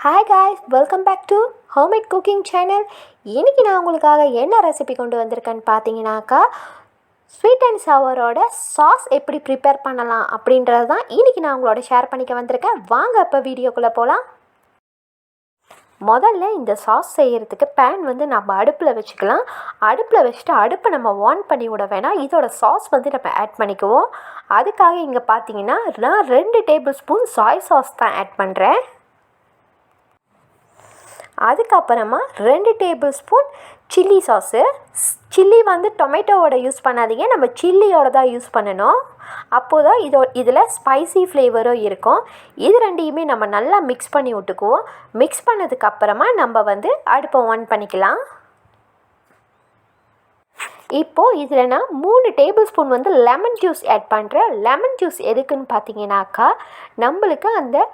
Hi guys, welcome back to Homemade Cooking Channel. இன்னைக்கு நான் உங்களுக்காக என்ன ரெசிபி கொண்டு வந்திருக்கேன்னு பார்த்தீங்கன்னாக்கா ஸ்வீட் அண்ட் சவரோட சாஸ் எப்படி ப்ரிப்பேர் பண்ணலாம் அப்படின்றது தான் இன்றைக்கி நான் உங்களோட ஷேர் பண்ணிக்க வந்திருக்கேன். வாங்க இப்போ வீடியோக்குள்ளே போகலாம். முதல்ல இந்த சாஸ் செய்கிறதுக்கு பேன் நம்ம அடுப்பில் வச்சுக்கலாம். அடுப்பில் வச்சுட்டு அடுப்பை நம்ம ஆன் பண்ணி விட வேணாம். இதோட சாஸ் நம்ம ஆட் பண்ணிக்குவோம். அதுக்காக இங்கே பார்த்தீங்கன்னா நான் 2 டேபிள் ஸ்பூன் சாய் சாஸ் தான் ஆட் பண்ணுறேன். அதுக்கப்புறமா 2 tablespoon chilli sauce. Chilli டொமேட்டோவோட யூஸ் பண்ணாதீங்க, நம்ம சில்லியோட தான் யூஸ் பண்ணணும். அப்போது தான் இதில் ஸ்பைசி ஃப்ளேவரும் இருக்கும். இது ரெண்டையுமே நம்ம நல்லா மிக்ஸ் பண்ணி விட்டுக்குவோம். மிக்ஸ் பண்ணதுக்கப்புறமா நம்ம அடுப்பை ஆன் பண்ணிக்கலாம். இப்போது இதில் நான் 3 tablespoon lemon juice add பண்ணுறேன். லெமன் ஜூஸ் எதுக்குன்னு பார்த்தீங்கன்னாக்கா நம்மளுக்கு அந்த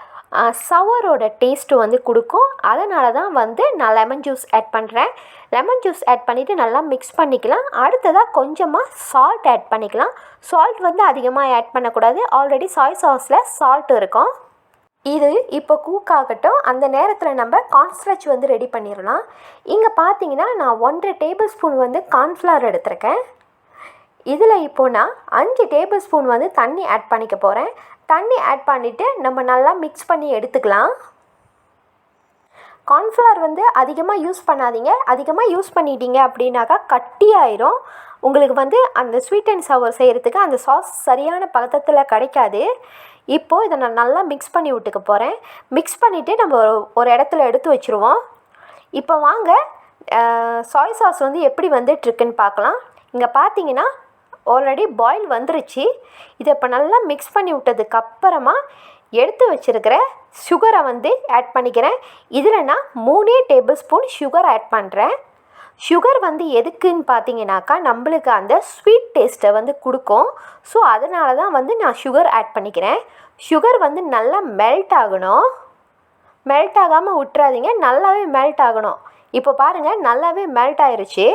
சவரோட டேஸ்ட்டு கொடுக்கும். அதனால தான் நான் லெமன் ஜூஸ் ஆட் பண்ணுறேன். லெமன் ஜூஸ் ஆட் பண்ணிவிட்டு நல்லா மிக்ஸ் பண்ணிக்கலாம். அடுத்ததாக கொஞ்சமாக சால்ட் ஆட் பண்ணிக்கலாம். சால்ட் அதிகமாக ஆட் பண்ணக்கூடாது, ஆல்ரெடி சாய் சாஸில் சால்ட் இருக்கும். இது இப்போ குக் ஆகட்டும். அந்த நேரத்தில் நம்ம கார்ன்ஸ்டார்ச் ரெடி பண்ணிடலாம். இங்கே பார்த்தீங்கன்னா நான் 1.5 டேபிள் ஸ்பூன் கார்ன்ஃப்ளவர் எடுத்திருக்கேன். இதில் இப்போது நான் 5 டேபிள் ஸ்பூன் தண்ணி ஆட் பண்ணிக்க போகிறேன். தண்ணி ஆட் பண்ணிவிட்டு நம்ம நல்லா மிக்ஸ் பண்ணி எடுத்துக்கலாம். கார்ன்ஃப்ளவர் அதிகமாக யூஸ் பண்ணாதீங்க. அதிகமாக யூஸ் பண்ணிட்டீங்க அப்படின்னாக்கா கட்டி ஆயிரும். உங்களுக்கு அந்த ஸ்வீட் அண்ட் சவர் செய்கிறதுக்கு அந்த சாஸ் சரியான பதத்தில் கிடைக்காது. இப்போது இதை நான் நல்லா மிக்ஸ் பண்ணி விட்டுக்க போகிறேன். மிக்ஸ் பண்ணிவிட்டு நம்ம ஒரு இடத்துல எடுத்து வச்சுருவோம். இப்போ வாங்க சாய் சாஸ் எப்படி வந்துட்டுருக்குன்னு பார்க்கலாம். இங்கே பார்த்தீங்கன்னா ஆல்ரெடி பாயில் வந்துருச்சு. இதை இப்போ நல்லா மிக்ஸ் பண்ணி விட்டதுக்கப்புறமா எடுத்து வச்சுருக்கிற சுகரை ஆட் பண்ணிக்கிறேன். இதில் நான் 3 டேபிள் ஸ்பூன் சுகர் ஆட் பண்ணுறேன். சுகர் எதுக்குன்னு பார்த்தீங்கன்னாக்கா நம்மளுக்கு அந்த ஸ்வீட் டேஸ்ட்டை கொடுக்கும். ஸோ அதனால தான் நான் சுகர் ஆட் பண்ணிக்கிறேன். சுகர் நல்லா மெல்ட் ஆகணும். மெல்ட் ஆகாமல் விட்டுறாதீங்க, நல்லாவே மெல்ட் ஆகணும். இப்போ பாருங்கள் நல்லாவே மெல்ட் ஆயிடுச்சு.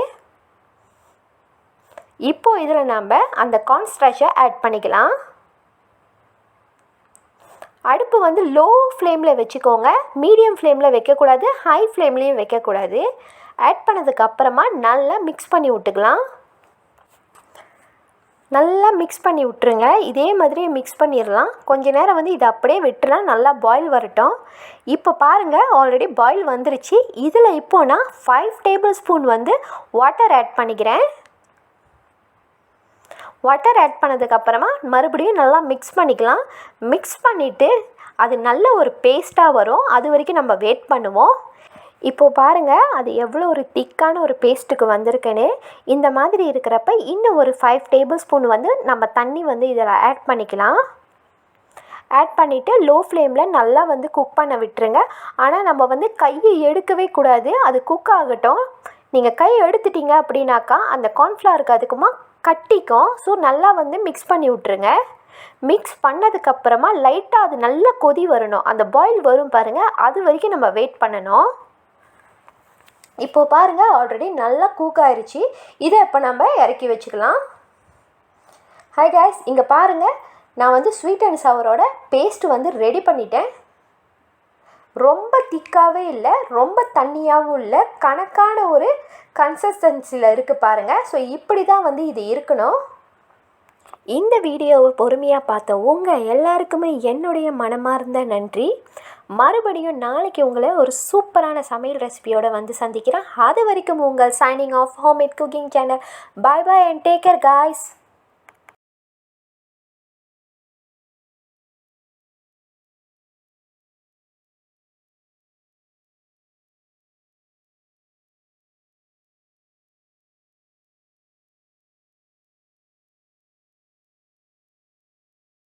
இப்போது இதில் நம்ம அந்த கார்ன்ஸ்டார்ச்சை ஆட் பண்ணிக்கலாம். அடுப்பு லோ ஃப்ளேமில் வச்சுக்கோங்க. மீடியம் ஃப்ளேமில் வைக்கக்கூடாது, ஹை ஃப்ளேம்லேயும் வைக்கக்கூடாது. ஆட் பண்ணதுக்கப்புறமா நல்லா மிக்ஸ் பண்ணி விட்டுக்கலாம். நல்லா மிக்ஸ் பண்ணி விட்டுருங்க. இதே மாதிரி மிக்ஸ் பண்ணிடலாம். கொஞ்ச நேரம் இதை அப்படியே விட்டுலாம், நல்லா பாயில் வரட்டும். இப்போ பாருங்கள் ஆல்ரெடி பாயில் வந்துருச்சு. இதில் இப்போது நான் 5 டேபிள் ஸ்பூன் வாட்டர் ஆட் பண்ணிக்கிறேன். வாட்டர் ஆட் பண்ணதுக்கப்புறமா மறுபடியும் நல்லா மிக்ஸ் பண்ணிக்கலாம். மிக்ஸ் பண்ணிவிட்டு அது நல்ல ஒரு பேஸ்ட்டாக வரும். அது வரைக்கும் நம்ம வெயிட் பண்ணுவோம். இப்போது பாருங்கள் அது எவ்வளோ ஒரு திக்கான ஒரு பேஸ்ட்டுக்கு வந்திருக்குன்னு. இந்த மாதிரி இருக்கிறப்ப இன்னும் ஒரு 5 டேபிள் ஸ்பூன் நம்ம தண்ணி இதில் ஆட் பண்ணிக்கலாம். ஆட் பண்ணிவிட்டு லோ ஃப்ளேமில் நல்லா குக் பண்ண விட்டுருங்க. ஆனால் நம்ம கையை எடுக்கவே கூடாது, அது குக் ஆகட்டும். நீங்கள் கை எடுத்துட்டீங்க அப்படின்னாக்கா அந்த கார்ன்ஃப்ளவருக்கு அதுக்குமா கட்டிக்கும். ஸோ நல்லா மிக்ஸ் பண்ணி விட்ருங்க. மிக்ஸ் பண்ணதுக்கப்புறமா லைட்டாக அது நல்லா கொதி வரணும். அந்த பாயில் வரும் பாருங்கள், அது வரைக்கும் நம்ம வெயிட் பண்ணணும். இப்போது பாருங்கள் ஆல்ரெடி நல்லா குக் ஆயிடுச்சு. இதை இப்போ நம்ம இறக்கி வச்சுக்கலாம். ஹாய் காய்ஸ், இங்கே பாருங்கள் நான் ஸ்வீட் அண்ட் சவரோட பேஸ்ட்டு ரெடி பண்ணிட்டேன். ரொம்ப திக்காகவே இல்லை, ரொம்ப தண்ணியாகவும் இல்லை, கணக்கான ஒரு கன்சிஸ்டன்சியில் இருக்குது பாருங்கள். ஸோ இப்படி தான் இது இருக்கணும். இந்த வீடியோவை பொறுமையாக பார்த்த உங்கள் எல்லாருக்குமே என்னுடைய மனமார்ந்த நன்றி. மறுபடியும் நாளைக்கு உங்களை ஒரு சூப்பரான சமையல் ரெசிபியோடு சந்திக்கிறேன். அது வரைக்கும் உங்கள் shining of homemade cooking channel. Bye bye and take care guys.